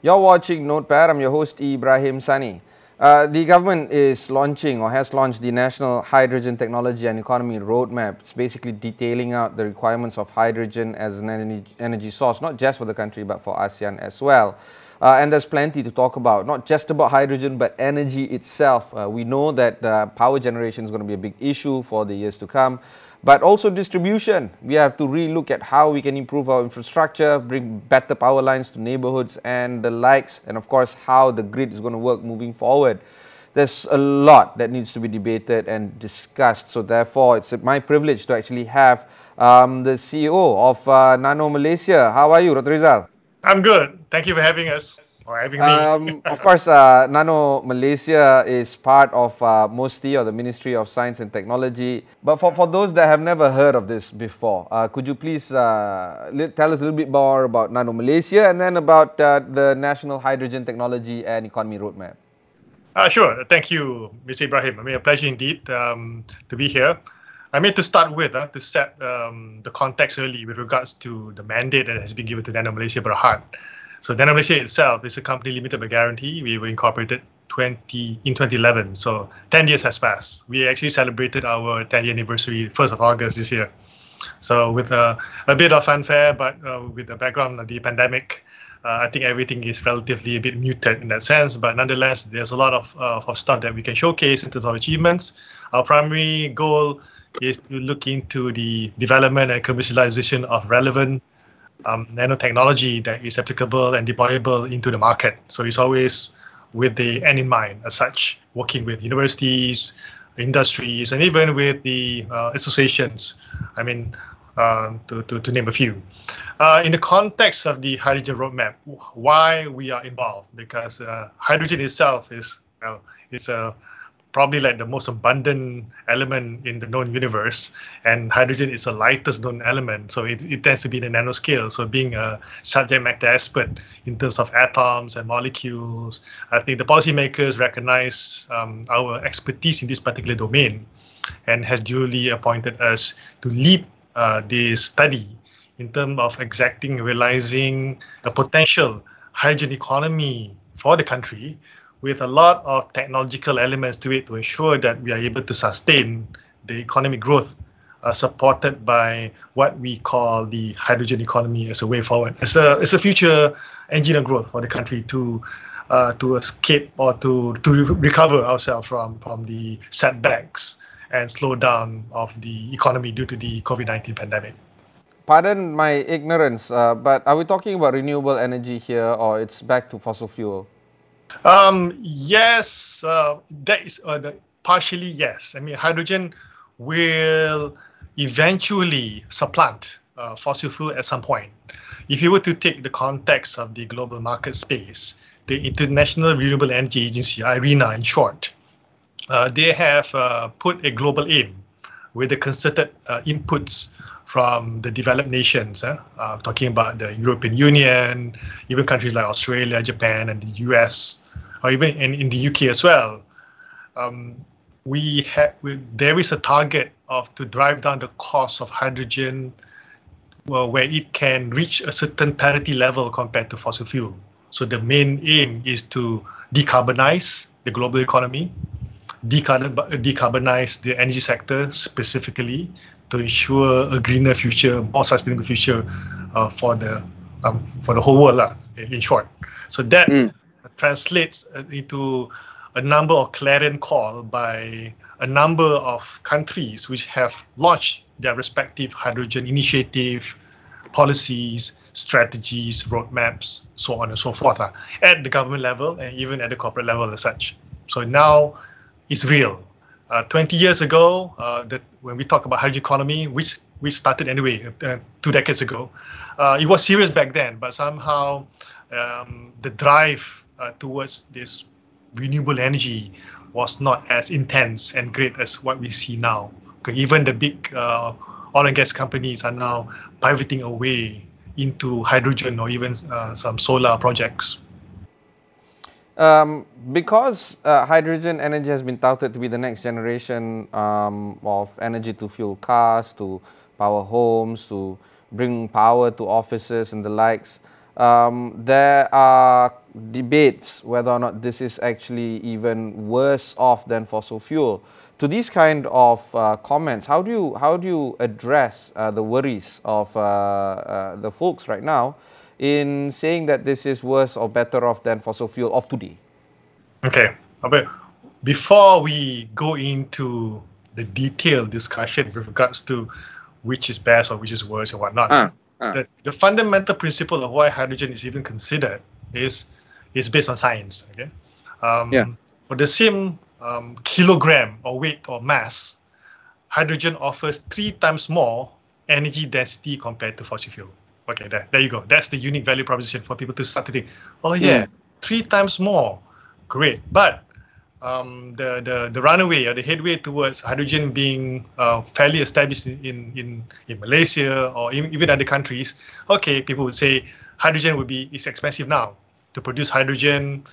You're watching Notepad. I'm your host, Ibrahim Sani. The government is launching or has launched the National Hydrogen Technology and Economy Roadmap. It's basically detailing out the requirements of hydrogen as an energy source, not just for the country, but for ASEAN as well. And there's plenty to talk about, not just about hydrogen, but energy itself. We know that power generation is going to be a big issue for the years to come, but also distribution. We have to relook at how we can improve our infrastructure, bring better power lines to neighborhoods and the likes, and of course, how the grid is going to work moving forward. There's a lot that needs to be debated and discussed. So therefore, it's my privilege to actually have the CEO of NanoMalaysia. How are you, Dr. Rezal? I'm good. Thank you for having us, or having me. Of course, NanoMalaysia is part of MOSTI, or the Ministry of Science and Technology. But for those that have never heard of this before, could you please tell us a little bit more about NanoMalaysia and then about the National Hydrogen Technology and Economy Roadmap? Sure. Thank you, Mr. Ibrahim. A pleasure indeed to be here. To start with, to set the context early with regards to the mandate that has been given to NanoMalaysia Berhad. So NanoMalaysia itself is a company limited by guarantee. We were incorporated in 2011, so 10 years has passed. We actually celebrated our 10-year anniversary 1st of August this year. So with a bit of fanfare, but with the background of the pandemic, I think everything is relatively a bit muted in that sense. But nonetheless, there's a lot of stuff that we can showcase in terms of achievements. Our primary goal is to look into the development and commercialization of relevant nanotechnology that is applicable and deployable into the market. So it's always with the end in mind, as such, working with universities, industries, and even with the associations. To name a few. In the context of the hydrogen roadmap, why we are involved? Because hydrogen itself is probably like the most abundant element in the known universe, and hydrogen is the lightest known element, so it tends to be in the nanoscale. So being a subject matter expert in terms of atoms and molecules, I think the policymakers recognize our expertise in this particular domain and has duly appointed us to lead this study in terms of realizing the potential hydrogen economy for the country, with a lot of technological elements to it to ensure that we are able to sustain the economic growth supported by what we call the hydrogen economy as a way forward. It's a future engine of growth for the country to escape or to recover ourselves from the setbacks and slowdown of the economy due to the COVID-19 pandemic. Pardon my ignorance, but are we talking about renewable energy here, or it's back to fossil fuel? Yes, that is partially yes. Hydrogen will eventually supplant fossil fuel at some point. If you were to take the context of the global market space, the International Renewable Energy Agency, IRENA in short, they have put a global aim with the concerted inputs from the developed nations, talking about the European Union, even countries like Australia, Japan, and the US, or even in the UK as well. There is a target to drive down the cost of hydrogen, where it can reach a certain parity level compared to fossil fuel. So the main aim is to decarbonize the global economy, decarbonize the energy sector specifically, to ensure a greener future, more sustainable future for the whole world, in short. So that translates into a number of clarion call by a number of countries which have launched their respective hydrogen initiative, policies, strategies, roadmaps, so on and so forth, at the government level and even at the corporate level as such. So now it's real. 20 years ago, when we talk about hydrogen economy, which we started anyway 2 decades ago, it was serious back then, but somehow the drive towards this renewable energy was not as intense and great as what we see now. Okay, even the big oil and gas companies are now pivoting away into hydrogen or even some solar projects. Because hydrogen energy has been touted to be the next generation of energy to fuel cars, to power homes, to bring power to offices and the likes, there are debates whether or not this is actually even worse off than fossil fuel. To these kind of comments, how do you address the worries of the folks right now in saying that this is worse or better off than fossil fuel of today? Okay, but before we go into the detailed discussion with regards to which is best or which is worse or whatnot, the fundamental principle of why hydrogen is even considered is based on science. Okay, for the same kilogram or weight or mass, hydrogen offers 3 times more energy density compared to fossil fuel. Okay, there you go. That's the unique value proposition for people to start to think, oh yeah, 3 times more, great. But the runaway or the headway towards hydrogen being fairly established in Malaysia or even other countries, okay, people would say hydrogen is expensive now. To produce hydrogen,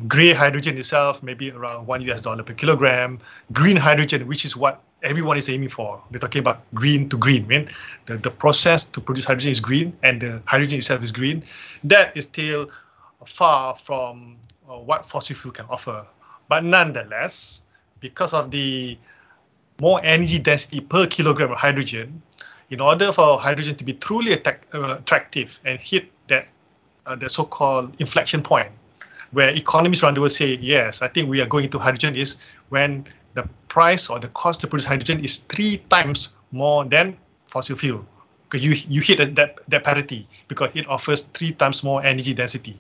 grey hydrogen itself, maybe around $1 per kilogram. Green hydrogen, which is what everyone is aiming for. They're talking about green to green. I mean, the process to produce hydrogen is green and the hydrogen itself is green. That is still far from what fossil fuel can offer. But nonetheless, because of the more energy density per kilogram of hydrogen, in order for hydrogen to be truly attractive and hit that the so-called inflection point, where economists around the world say, yes, I think we are going to hydrogen, is when the price or the cost to produce hydrogen is 3 times more than fossil fuel. Because you hit that parity because it offers 3 times more energy density.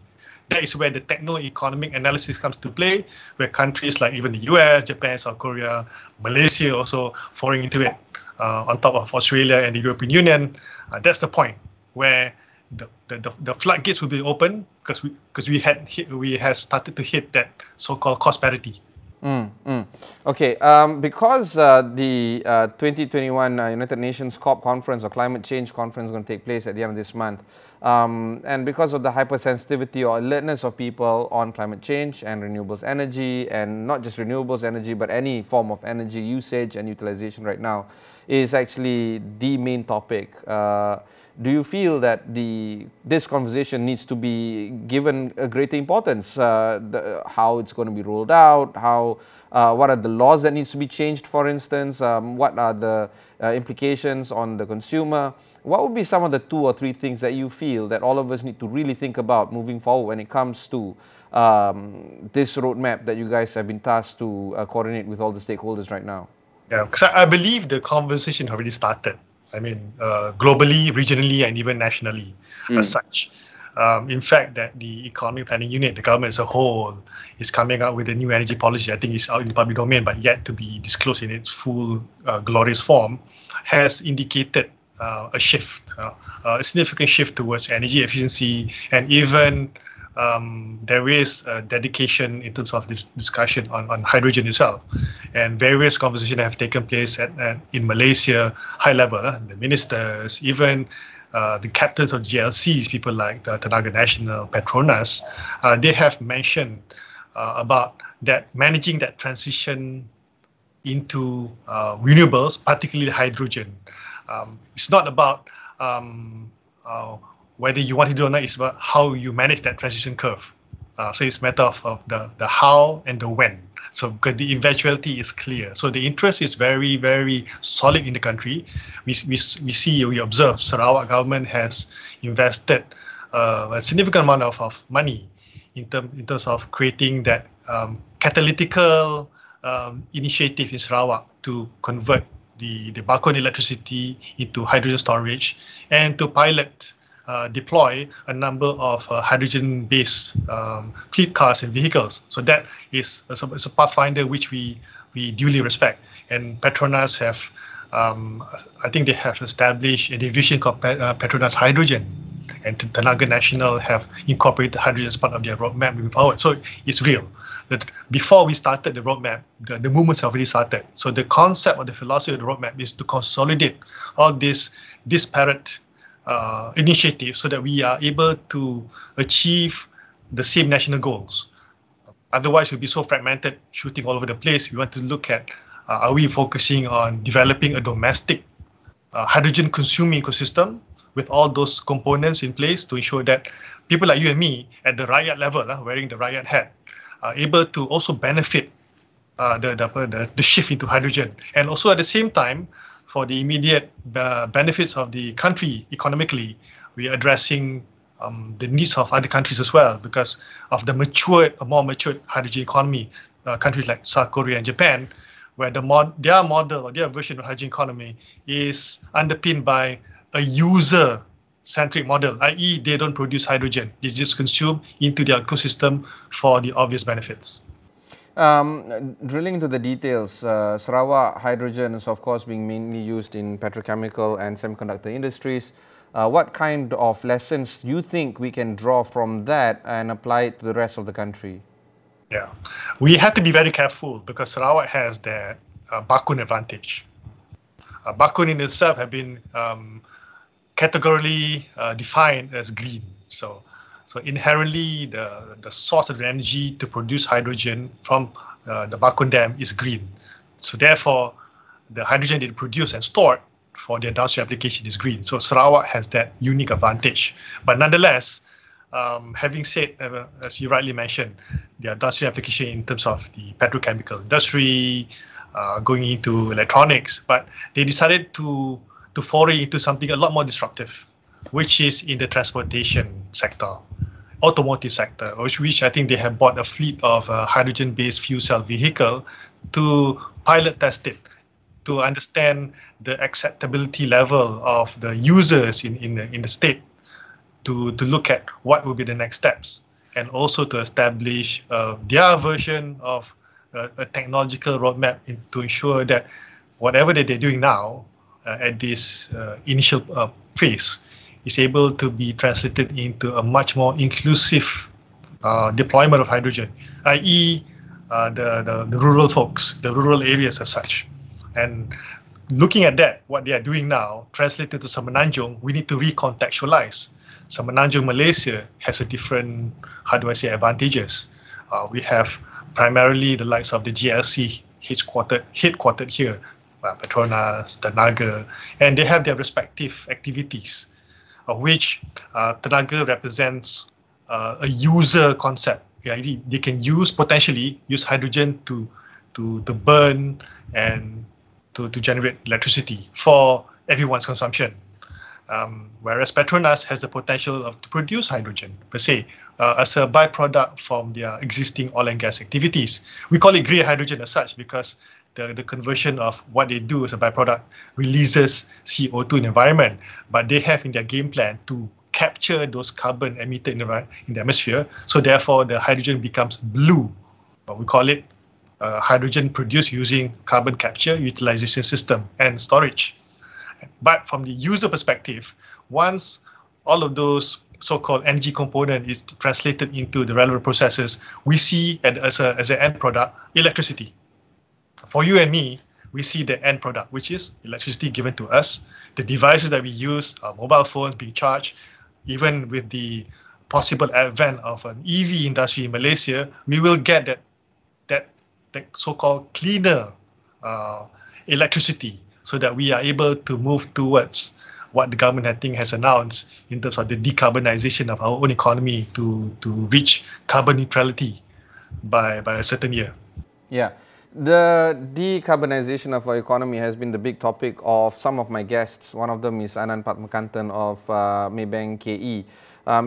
That is where the techno-economic analysis comes to play, where countries like even the US, Japan, South Korea, Malaysia also falling into it, on top of Australia and the European Union. That's the point where the floodgates will be open because we had started to hit that so-called cost parity. Okay, because the 2021 United Nations COP conference or climate change conference is going to take place at the end of this month, and because of the hypersensitivity or alertness of people on climate change and renewables energy, and not just renewables energy but any form of energy usage and utilization right now is actually the main topic. Do you feel that this conversation needs to be given a greater importance? How it's going to be rolled out? What are the laws that needs to be changed, for instance? What are the implications on the consumer? What would be some of the 2 or 3 things that you feel that all of us need to really think about moving forward when it comes to this roadmap that you guys have been tasked to coordinate with all the stakeholders right now? Yeah, because I believe the conversation already started. I mean, globally, regionally, and even nationally as such. In fact, that the Economic Planning Unit, the government as a whole, is coming out with a new energy policy. I think it's out in the public domain, but yet to be disclosed in its full glorious form, has indicated a shift, a significant shift towards energy efficiency, and even there is a dedication in terms of this discussion on hydrogen itself, and various conversations have taken place in Malaysia, high level, the ministers, even the captains of GLCs, people like the Tenaga Nasional, Petronas, they have mentioned about that managing that transition into renewables, particularly hydrogen. It's not about whether you want to do it or not, it's about how you manage that transition curve. So it's a matter of the how and the when. So because the eventuality is clear. So the interest is very, very solid in the country. We observe Sarawak government has invested a significant amount of money in terms of creating that catalytical initiative in Sarawak to convert the Bakun electricity into hydrogen storage and to deploy a number of hydrogen-based fleet cars and vehicles. So that is a pathfinder which we duly respect. And Petronas have, I think they have established a division called Petronas Hydrogen, and Tenaga Nasional have incorporated hydrogen as part of their roadmap moving forward. So it's real. That before we started the roadmap, the movements have already started. So the concept or the philosophy of the roadmap is to consolidate all these disparate initiative so that we are able to achieve the same national goals. Otherwise, we'll be so fragmented, shooting all over the place. We want to look at, are we focusing on developing a domestic hydrogen consuming ecosystem, with all those components in place to ensure that people like you and me at the rakyat level, wearing the rakyat hat, are able to also benefit the shift into hydrogen. And also at the same time, for the immediate benefits of the country economically, we are addressing the needs of other countries as well because of the more matured hydrogen economy. Countries like South Korea and Japan, where their model or their version of hydrogen economy is underpinned by a user-centric model, i.e. they don't produce hydrogen. They just consume into their ecosystem for the obvious benefits. Drilling into the details, Sarawak hydrogen is of course being mainly used in petrochemical and semiconductor industries. What kind of lessons do you think we can draw from that and apply it to the rest of the country? Yeah, we have to be very careful because Sarawak has that bakun advantage. Bakun in itself have been categorically defined as green. So inherently, the source of energy to produce hydrogen from the bakun dam is green. So therefore, the hydrogen they produce and stored for their downstream application is green. So Sarawak has that unique advantage. But nonetheless, having said, as you rightly mentioned, their downstream application in terms of the petrochemical industry, going into electronics, but they decided to foray into something a lot more disruptive, which is in the transportation sector, automotive sector, which I think they have bought a fleet of hydrogen-based fuel cell vehicle to pilot test it, to understand the acceptability level of the users in the state, to look at what will be the next steps, and also to establish their version of a technological roadmap to ensure that whatever that they're doing now at this initial phase is able to be translated into a much more inclusive deployment of hydrogen, i.e. the rural folks, the rural areas as such. And looking at that, what they are doing now, translated to Semenanjung, we need to recontextualize. Semenanjung, Malaysia has a different, how do I say, advantages. We have primarily the likes of the GLC headquartered here, Petronas, Tenaga, and they have their respective activities, of which Tenaga represents a user concept. Yeah, they can potentially use hydrogen to burn and to generate electricity for everyone's consumption. Whereas Petronas has the potential to produce hydrogen per se as a byproduct from their existing oil and gas activities. We call it grey hydrogen as such because the conversion of what they do as a byproduct releases CO2 in the environment, but they have in their game plan to capture those carbon emitted in the atmosphere, so therefore the hydrogen becomes blue. We call it hydrogen produced using carbon capture, utilization system and storage. But from the user perspective, once all of those so-called energy component is translated into the relevant processes, we see as an end product electricity. For you and me, we see the end product, which is electricity given to us. The devices that we use, our mobile phones being charged, even with the possible advent of an EV industry in Malaysia, we will get that so-called cleaner electricity, so that we are able to move towards what the government I think has announced in terms of the decarbonization of our own economy to reach carbon neutrality by a certain year. Yeah. The decarbonization of our economy has been the big topic of some of my guests. One of them is Anand Patmakantan of Maybank KE.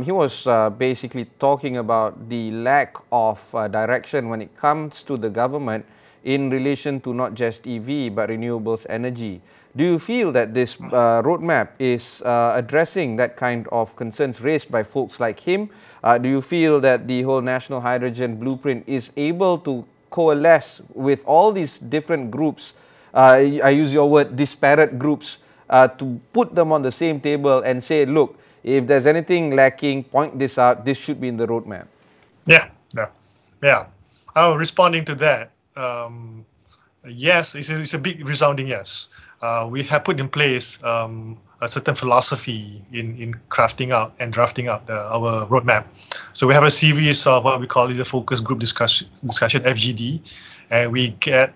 He was basically talking about the lack of direction when it comes to the government in relation to not just EV but renewables energy. Do you feel that this roadmap is addressing that kind of concerns raised by folks like him? Do you feel that the whole national hydrogen blueprint is able to coalesce with all these different groups, I use your word, disparate groups, to put them on the same table and say, look, if there's anything lacking, point this out, this should be in the roadmap? Yeah. Responding to that, yes, it's a big resounding yes. We have put in place a certain philosophy in crafting out and drafting out our roadmap. So we have a series of what we call the focus group discussion FGD, and we get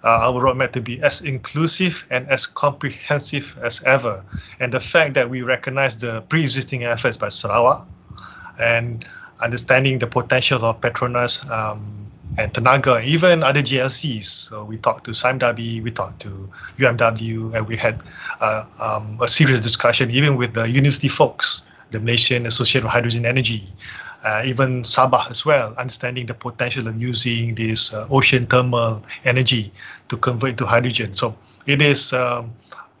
our roadmap to be as inclusive and as comprehensive as ever. And the fact that we recognize the pre-existing efforts by Sarawak and understanding the potential of Petronas and Tenaga, even other GLCs. So we talked to SIMW, we talked to UMW, and we had a serious discussion even with the university folks, the Malaysian Association of Hydrogen Energy, even Sabah as well, understanding the potential of using this ocean thermal energy to convert into hydrogen. So it is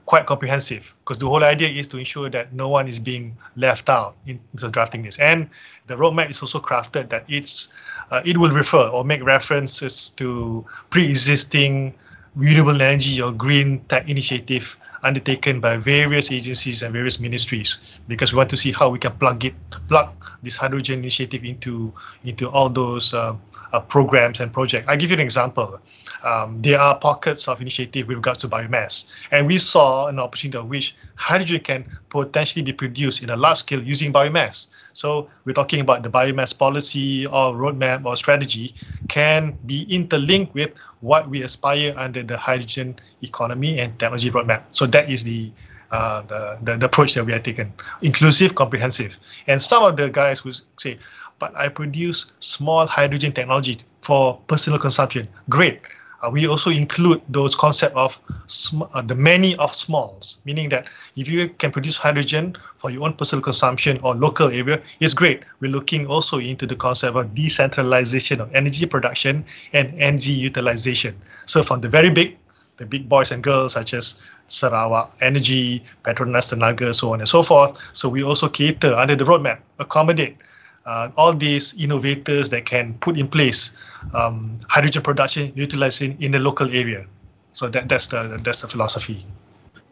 quite comprehensive, because the whole idea is to ensure that no one is being left out in terms of drafting this. And the roadmap is also crafted that it will refer or make references to pre-existing renewable energy or green tech initiative undertaken by various agencies and various ministries, because we want to see how we can plug this hydrogen initiative into all those programs and projects. I'll give you an example. There are pockets of initiative with regards to biomass, and we saw an opportunity of which hydrogen can potentially be produced in a large scale using biomass. So we're talking about the biomass policy or roadmap or strategy can be interlinked with what we aspire under the hydrogen economy and technology roadmap. So that is the approach that we are taking: inclusive, comprehensive. And some of the guys who say, but I produce small hydrogen technology for personal consumption. Great. We also include those concept of the many of smalls, meaning that if you can produce hydrogen for your own personal consumption or local area, it's great. We're looking also into the concept of decentralization of energy production and energy utilization. So from the very big, the big boys and girls such as Sarawak Energy, Petronas Tenaga, so on and so forth. So we also cater under the roadmap, accommodate all these innovators that can put in place hydrogen production utilizing in the local area. So that's the philosophy.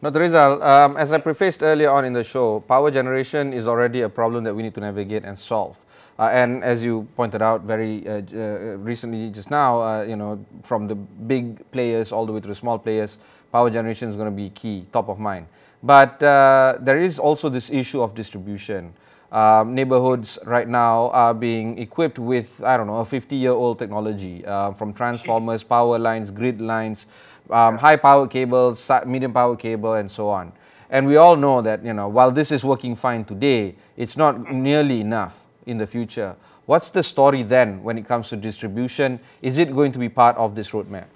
Dr. Rezal, as I prefaced earlier on in the show, power generation is already a problem that we need to navigate and solve. And as you pointed out very recently just now, from the big players all the way to the small players, power generation is going to be key, top of mind. But there is also this issue of distribution. Neighborhoods right now are being equipped with, I don't know, a 50-year-old technology, from transformers, power lines, grid lines, high power cables, medium power cable, and so on. And we all know that, while this is working fine today, it's not nearly enough in the future. What's the story then when it comes to distribution? Is it going to be part of this roadmap?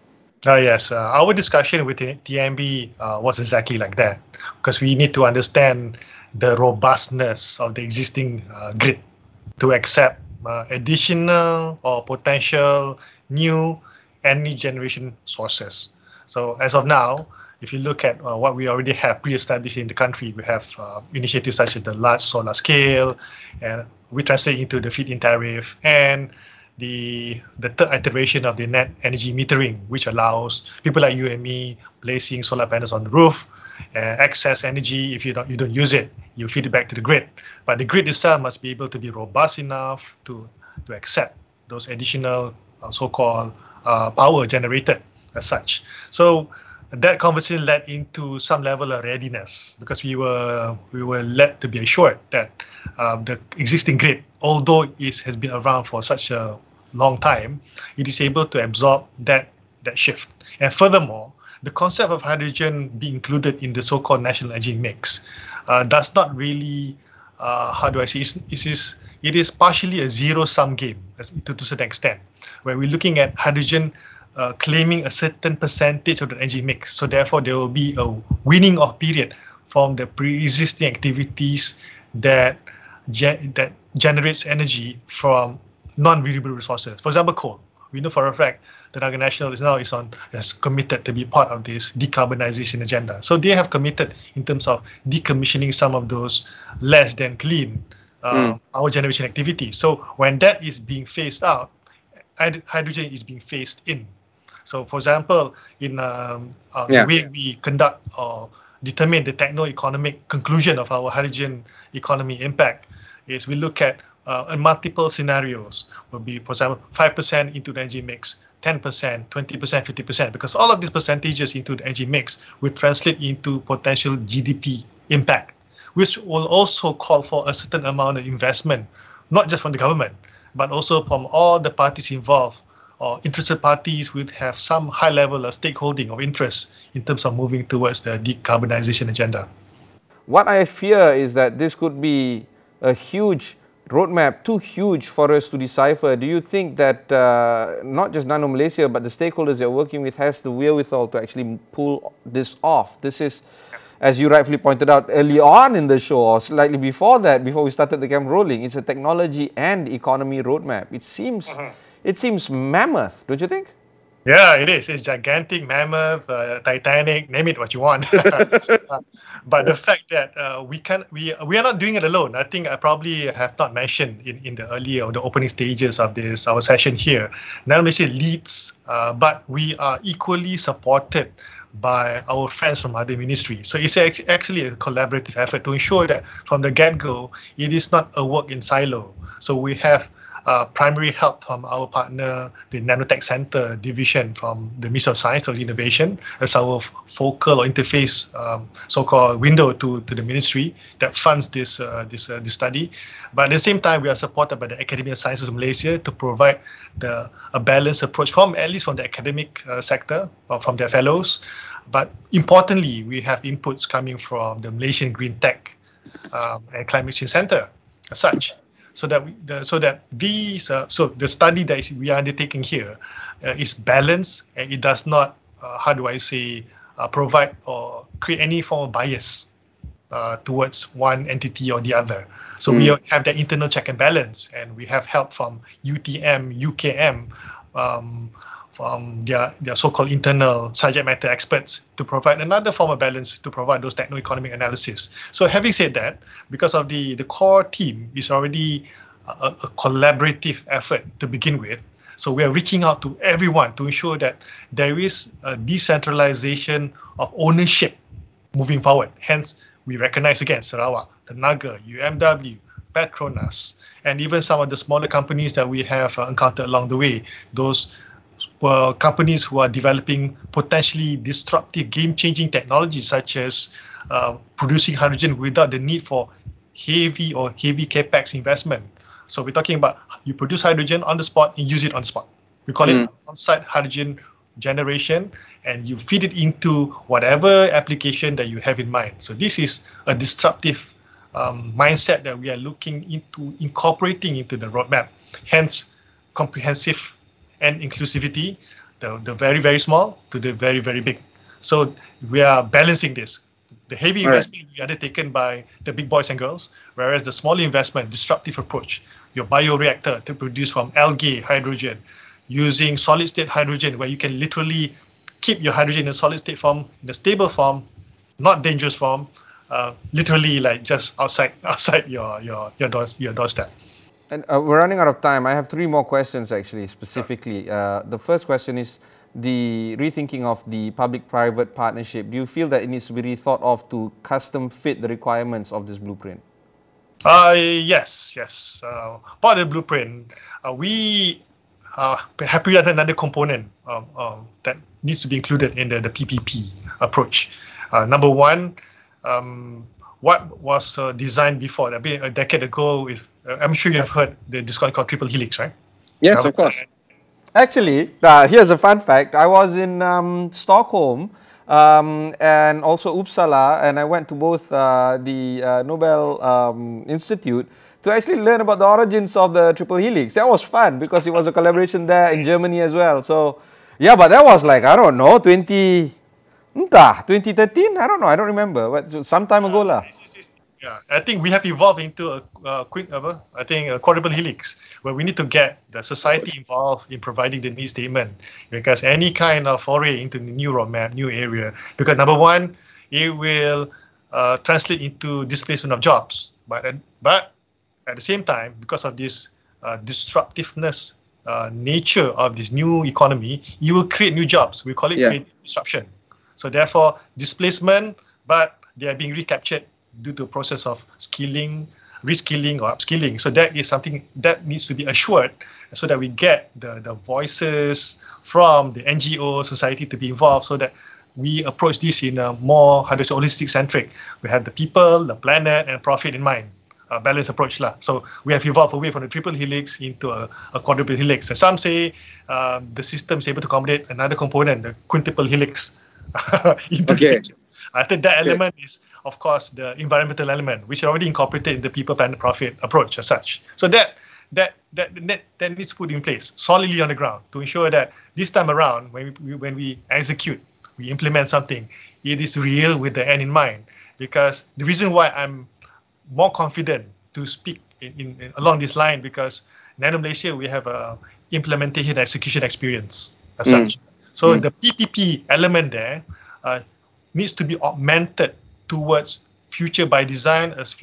Yes, our discussion with TMB was exactly like that, because we need to understand the robustness of the existing grid to accept additional or potential new energy generation sources. So as of now, if you look at what we already have pre-established in the country, we have initiatives such as the large solar scale, and we translate into the feed-in tariff, and the third iteration of the net energy metering, which allows people like you and me placing solar panels on the roof, excess energy. If you don't use it, you feed it back to the grid. But the grid itself must be able to be robust enough to accept those additional so-called power generated as such. So that conversation led into some level of readiness, because we were led to be assured that the existing grid, although it has been around for such a long time, it is able to absorb that shift. And furthermore, the concept of hydrogen being included in the so-called national energy mix does not really, how do I say, it is partially a zero-sum game to a certain extent, where we're looking at hydrogen claiming a certain percentage of the energy mix. So therefore, there will be a weaning off period from the pre-existing activities that generates energy from non-renewable resources. For example, coal. We know for a fact that Tenaga Nasional is committed to be part of this decarbonization agenda. So they have committed in terms of decommissioning some of those less than clean power generation activities. So when that is being phased out, hydrogen is being phased in. So for example, in the way we conduct or determine the techno-economic conclusion of our hydrogen economy impact is we look at multiple scenarios. Will be, for example, 5% into the energy mix, 10%, 20%, 50%, because all of these percentages into the energy mix will translate into potential GDP impact, which will also call for a certain amount of investment, not just from the government, but also from all the parties involved or interested parties would have some high level of stakeholding of interest in terms of moving towards the decarbonization agenda. What I fear is that this could be a huge roadmap, too huge for us to decipher. Do you think that not just NanoMalaysia, but the stakeholders you're working with has the wherewithal to actually pull this off? This is, as you rightfully pointed out early on in the show, or slightly before that, before we started the camera rolling, it's a technology and economy roadmap. It seems mammoth, don't you think? Yeah, it is. It's gigantic, mammoth, Titanic, name it what you want. But the fact that we are not doing it alone. I think I probably have not mentioned in the earlier or the opening stages of our session here. NanoMalaysia leads, but we are equally supported by our friends from other ministries. So it's actually a collaborative effort to ensure that from the get-go, it is not a work in silo. So we have primary help from our partner, the Nanotech Center division from the Ministry of Science and Innovation, as our focal or interface, so-called window to the ministry that funds this study. But at the same time, we are supported by the Academy of Sciences of Malaysia to provide a balanced approach at least from the academic sector or from their fellows. But importantly, we have inputs coming from the Malaysian Green Tech and Climate Change Center as such. So the study that we are undertaking here is balanced, and it does not, provide or create any form of bias towards one entity or the other. So we have that internal check and balance, and we have help from UTM, UKM, from their so-called internal subject matter experts to provide another form of balance to provide those techno-economic analysis. So having said that, because of the core team is already a collaborative effort to begin with, so we are reaching out to everyone to ensure that there is a decentralization of ownership moving forward. Hence, we recognize again Sarawak, Tenaga, UMW, Petronas, and even some of the smaller companies that we have encountered along the way. Those companies who are developing potentially disruptive, game-changing technologies such as producing hydrogen without the need for heavy capex investment. So we're talking about you produce hydrogen on the spot and use it on the spot. We call it on-site hydrogen generation, and you feed it into whatever application that you have in mind. So this is a disruptive mindset that we are looking into incorporating into the roadmap. Hence, comprehensive and inclusivity, the very, very small to the very, very big. So we are balancing this. The heavy investment will be undertaken by the big boys and girls, whereas the small investment, disruptive approach, your bioreactor to produce from algae hydrogen, using solid-state hydrogen, where you can literally keep your hydrogen in a solid-state form, in a stable form, not dangerous form, literally like just outside your doorstep. And we're running out of time. I have 3 more questions actually, specifically. The first question is the rethinking of the public-private partnership. Do you feel that it needs to be rethought of to custom fit the requirements of this blueprint? Yes. Part of the blueprint, we have created another component that needs to be included in the PPP approach. Number one, what was designed before, a decade ago, is I'm sure you have heard this one called triple helix, right? Yes, of course. Actually, here's a fun fact. I was in Stockholm and also Uppsala, and I went to both the Nobel Institute to actually learn about the origins of the triple helix. That was fun because it was a collaboration there in Germany as well. So, yeah, but that was like, I don't know, 2013? I don't know, I don't remember, but some time ago lah. Yeah, I think we have evolved into a quadruple helix, where we need to get the society involved in providing the need statement, because any kind of foray into the new roadmap, new area, because number one, it will translate into displacement of jobs, but at the same time, because of this disruptiveness nature of this new economy, you will create new jobs. We call it creative disruption. So therefore, displacement, but they are being recaptured due to a process of skilling, reskilling or upskilling. So that is something that needs to be assured so that we get the voices from the NGO society to be involved, so that we approach this in a more, holistic centric. We have the people, the planet, and profit in mind. balanced approach lah. So we have evolved away from the triple helix into a quadruple helix. And some say the system is able to accommodate another component, the quintuple helix, into the picture. I think that element is, of course, the environmental element, which is already incorporated in the people, planet, profit approach as such. So that needs to put in place solidly on the ground to ensure that this time around, when we execute, we implement something, it is real with the end in mind. Because the reason why I'm more confident to speak along this line, because NanoMalaysia, we have a implementation execution experience as such. So the PPP element there needs to be augmented towards future by design as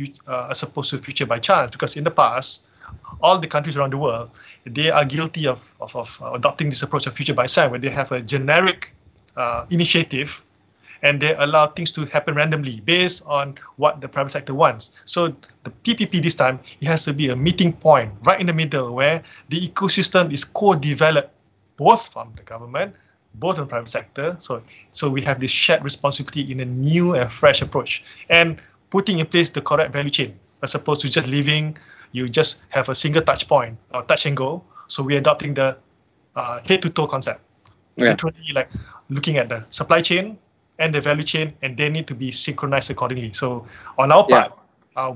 opposed to future by chance. Because in the past, all the countries around the world, they are guilty of adopting this approach of future by design, where they have a generic initiative and they allow things to happen randomly based on what the private sector wants. So the PPP this time, it has to be a meeting point right in the middle where the ecosystem is co-developed both from the government, both from the private sector. So we have this shared responsibility in a new and fresh approach, and putting in place the correct value chain as opposed to just leaving, you just have a single touch point or touch and go. So we're adopting the head to toe concept. Literally like looking at the supply chain and the value chain, and they need to be synchronized accordingly. So on our part,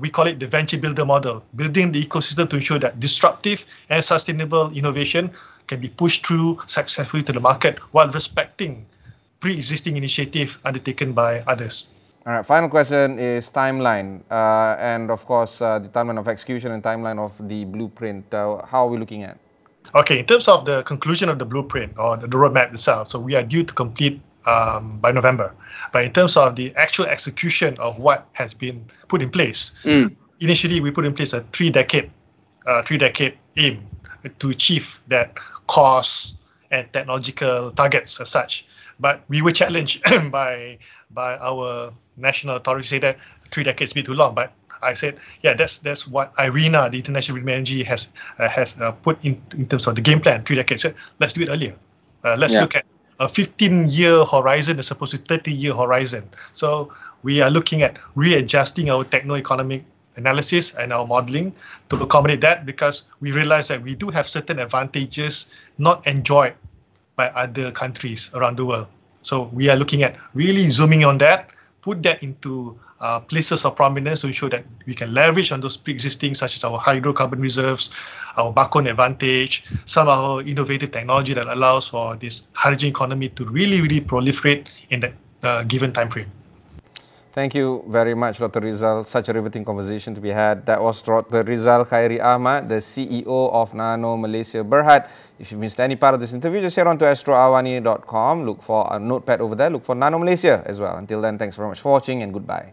we call it the venture builder model, building the ecosystem to ensure that disruptive and sustainable innovation can be pushed through successfully to the market while respecting pre-existing initiative undertaken by others. All right, final question is timeline, and of course the timeline of execution and timeline of the blueprint. How are we looking at? Okay, in terms of the conclusion of the blueprint or the roadmap itself, so we are due to complete by November. But in terms of the actual execution of what has been put in place, initially we put in place a three-decade aim to achieve that cost and technological targets as such. But we were challenged by our national authorities, say that 3 decades be too long. But I said, yeah, that's what IRENA, the International Renewable Energy, has put in terms of the game plan, 3 decades. So let's do it earlier. Let's look at a 15-year horizon as opposed to 30-year horizon. So we are looking at readjusting our techno-economic analysis and our modeling to accommodate that, because we realize that we do have certain advantages not enjoyed by other countries around the world. So we are looking at really zooming on that, put that into places of prominence to ensure that we can leverage on those pre-existing, such as our hydrocarbon reserves, our backbone advantage, some of our innovative technology that allows for this hydrogen economy to really proliferate in that given time frame. Thank you very much, Dr. Rezal. Such a riveting conversation to be had. That was Dr. Rezal Khairi Ahmad, the CEO of NanoMalaysia Berhad. If you missed any part of this interview, just head on to astroawani.com. Look for a notepad over there. Look for NanoMalaysia as well. Until then, thanks very much for watching and goodbye.